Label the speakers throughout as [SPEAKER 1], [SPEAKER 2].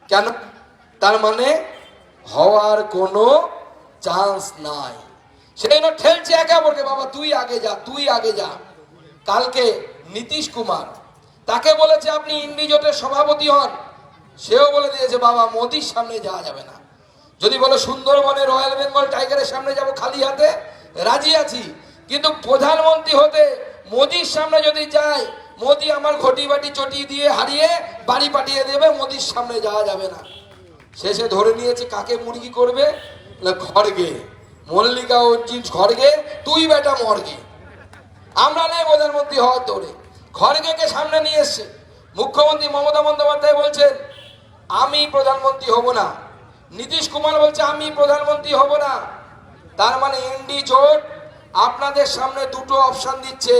[SPEAKER 1] কেন? তার মানে হওয়ার কোনো চান্স নাই। সেই জন্য ঠেলছে একে অপরকে, বাবা তুই আগে যা, তুই আগে যা। কালকে নীতিশ কুমার, তাকে বলেছে আপনি ইন্ডি জোটের সভাপতি হন, সেও বলে দিয়েছে বাবা মোদির সামনে যাওয়া যাবে না। যদি বলে সুন্দরবনে রয়্যাল বেঙ্গল টাইগারের সামনে যাব খালি হাতে, রাজি আছি, কিন্তু প্রধানমন্ত্রী হতে মোদির সামনে যদি যায়, মোদি আমার ঘটি বাটি চটি দিয়ে হারিয়ে বাড়ি পাঠিয়ে দেবে, মোদির সামনে যাওয়া যাবে না। শেষে ধরে নিয়েছে কাকে মুরগি করবে, খড়গে। মল্লিকা অর্জিন খড়গে, তুই বেটা মর্গে। আমরা নেই প্রধানমন্ত্রী হওয়ার দৌড়ে, খড়গেকে সামনে নিয়ে এসছে। মুখ্যমন্ত্রী মমতা বন্দ্যোপাধ্যায় বলছেন আমি প্রধানমন্ত্রী হব না, নীতিশ কুমার বলছে আমি প্রধানমন্ত্রী হব না। তার মানে এনডি জোট আপনাদের সামনে দুটো অপশন দিচ্ছে,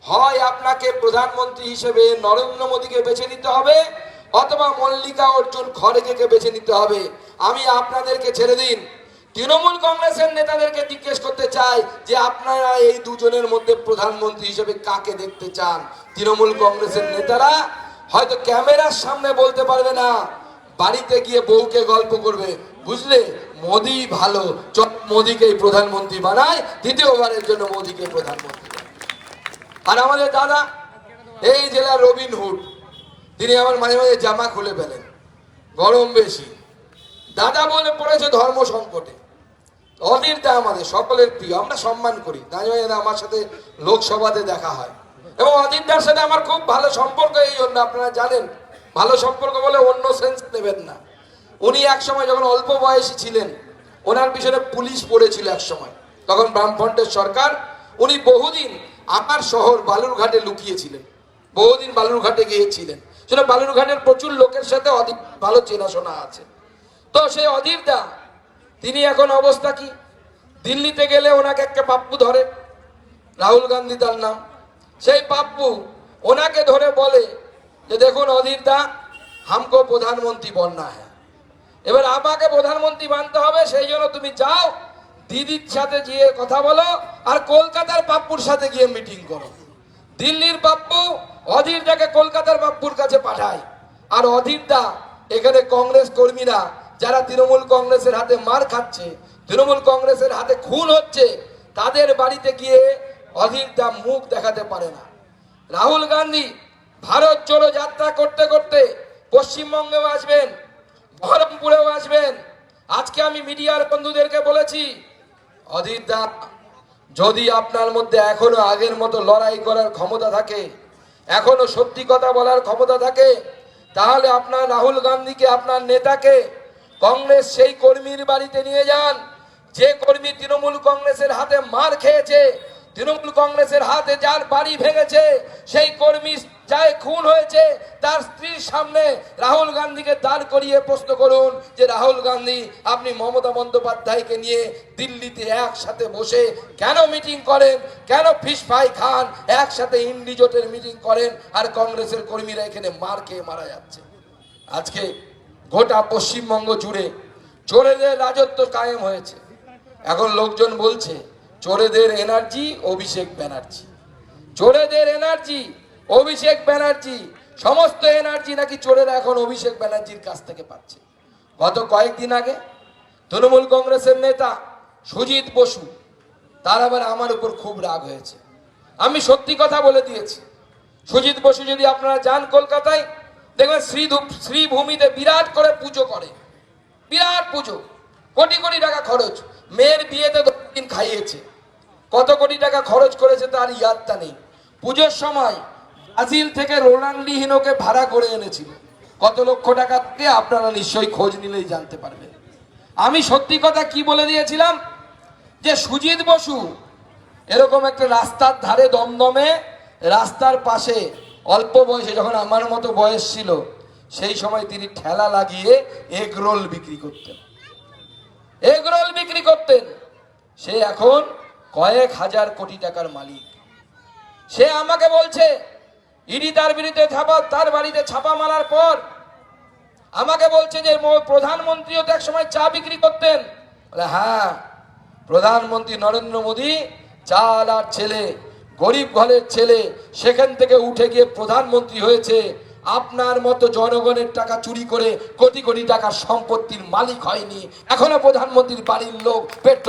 [SPEAKER 1] হয় আপনাকে প্রধানমন্ত্রী হিসেবে নরেন্দ্র মোদীকে বেছে নিতে হবে, অথবা মল্লিকা অর্জুন খড়গেকে বেছে নিতে হবে। আমি আপনাদেরকে ছেড়ে দিন। তৃণমূল কংগ্রেসের নেতাদেরকে জিজ্ঞেস করতে চাই যে আপনারা এই দুজনের মধ্যে প্রধানমন্ত্রী হিসেবে কাকে দেখতে চান? তৃণমূল কংগ্রেসের নেতারা হয়তো ক্যামেরার সামনে বলতে পারবে না, বাড়িতে গিয়ে বউকে গল্প করবে, বুঝলে মোদি ভালো, মোদিকেই প্রধানমন্ত্রী বানায়, দ্বিতীয়বারের জন্য মোদিকে প্রধানমন্ত্রী। আর আমাদের দাদা এই জেলার রবিনহুড, তিনি আমার মাঝে মাঝে জামা খুলে ফেলেন, গরম বেশি। দাদা বলে পড়েছে ধর্ম সংকটে। অধীরদা আমাদের সকলের প্রিয়, আমরা সম্মান করি, আমার সাথে লোকসভাতে দেখা হয় এবং অধীরদার সাথে আমার খুব ভালো সম্পর্ক। এই জন্য আপনারা জানেন, ভালো সম্পর্ক বলে অন্য সেন্স নেবেন না। উনি এক সময় যখন অল্প বয়সী ছিলেন, ওনার পিছনে পুলিশ পড়েছিল এক সময়, তখন বামফ্রন্টের সরকার। উনি বহুদিন আমার শহর বালুরঘাটে লুকিয়েছিলেন, বহুদিন বালুরঘাটে গিয়েছিলেন। সেটা বালুরঘাটের প্রচুর লোকের সাথে ভালো চেনাশোনা আছে। তো সেই অধীরদা, তিনি এখন অবস্থা কি, দিল্লিতে গেলে ওনাকে একটা পাপ্পু ধরে, রাহুল গান্ধী তার নাম, সেই পাপ্পু ওনাকে ধরে বলে যে দেখুন অধীরদা, হামকো প্রধানমন্ত্রী বননা হ্যাঁ, এবার আমাকে প্রধানমন্ত্রী বানতে হবে, সেই জন্য তুমি যাও দিদির সাথে গিয়ে কথা বলো আর কলকাতার পাপ্পুর সাথে গিয়ে মিটিং করো। দিল্লির পাপ্পু অধীরদাকে কলকাতার পাপ্পুর কাছে পাঠায়, আর অধীরদা এখানে কংগ্রেস কর্মীরা যারা তৃণমূল কংগ্রেসের হাতে মার খাচ্ছে, তৃণমূল কংগ্রেসের হাতে খুন হচ্ছে, তাদের বাড়িতে গিয়ে অধীরদা মুখ দেখাতে পারে না। রাহুল গান্ধী ভারত জোড়ো যাত্রা করতে করতে পশ্চিমবঙ্গেও আসবেন, বহরমপুরেও আসবেন। আজকে আমি মিডিয়ার বন্ধুদেরকে বলেছি, অধীরদা যদি আপনার মধ্যে এখনো আগের মতো লড়াই করার ক্ষমতা থাকে, এখনো সত্যি কথা বলার ক্ষমতা থাকে, তাহলে আপনার রাহুল গান্ধীকে, আপনার নেতাকে কংগ্রেস সেই কর্মীর বাড়িতে নিয়ে যান যে কর্মী তৃণমূল কংগ্রেসের হাতে মার খেয়েছে, তৃণমূল কংগ্রেসের হাতে যার বাড়ি ভেঙেছে, সেই কর্মী যাই খুন হয়েছে, তার স্ত্রীর সামনে রাহুল গান্ধীকে দাঁড় করিয়ে প্রশ্ন করুন যে রাহুল গান্ধী, আপনি মমতা বন্দ্যোপাধ্যায়কে নিয়ে দিল্লিতে একসাথে বসে কেন মিটিং করেন, কেন ফিশ ফ্রাই খান, একসাথে ইন্ডি জোটের মিটিং করেন, আর কংগ্রেসের কর্মীরা এখানে মার খেয়ে মারা যাচ্ছে। আজকে গোটা পশ্চিমবঙ্গ জুড়ে চোরেদের রাজত্ব কায়েম হয়েছে। এখন লোকজন বলছে চোরেদের এনার্জি অভিষেক ব্যানার্জি, চোরেদের এনার্জি অভিষেক ব্যানার্জি, সমস্ত এনার্জি নাকি চোরেরা এখন অভিষেক ব্যানার্জির কাছ থেকে পাচ্ছে। গত কয়েকদিন আগে তৃণমূল কংগ্রেসের নেতা সুজিত বসু, তার আবার আমার উপর খুব রাগ হয়েছে। আমি সত্যি কথা বলে দিয়েছি, সুজিত বসু যদি আপনারা যান কলকাতায়, দেখবেন শ্রীভূমিতে বিরাট করে পুজো করে, বিরাট পুজো, কোটি কোটি টাকা খরচ, মেয়ের বিয়েতে 2 দিন খাইয়েছে, কত কোটি টাকা খরচ করেছে তার ইয়াদটা নেই। পুজোর সময় ব্রাজিল থেকে রোনাল্ডিনহোকে ভাড়া করে এনেছিল, কত লক্ষ টাকা থেকে আপনারা নিশ্চয়ই খোঁজ নিলেই জানতে পারবেন। আমি সত্যি কথা কি বলে দিয়েছিলাম যে সুজিত বসু এরকম একটা রাস্তার ধারে দমদমে রাস্তার পাশে অল্প বয়সে, যখন আমার মতো বয়স ছিল, সেই সময় তিনি ঠেলা লাগিয়ে এগ রোল বিক্রি করতেন, এগ রোল বিক্রি করতেন। সে এখন কয়েক হাজার কোটি টাকার মালিক। সে আমাকে বলছে ইডি তার বিরুদ্ধে তার বাড়িতে ছাপা মারার পর আমাকে বলছে যে প্রধানমন্ত্রীও তো এক সময় চা বিক্রি করতেন। হ্যাঁ, প্রধানমন্ত্রী নরেন্দ্র মোদী চাল আর ছেলে, গরিব ঘরের ছেলে, সেখান থেকে উঠে গিয়ে প্রধানমন্ত্রী হয়েছে। আপনার মতো জনগণের টাকা চুরি করে কোটি কোটি টাকার সম্পত্তির মালিক হয়নি, এখনো প্রধানমন্ত্রীর বাড়ির লোক পেট্রোল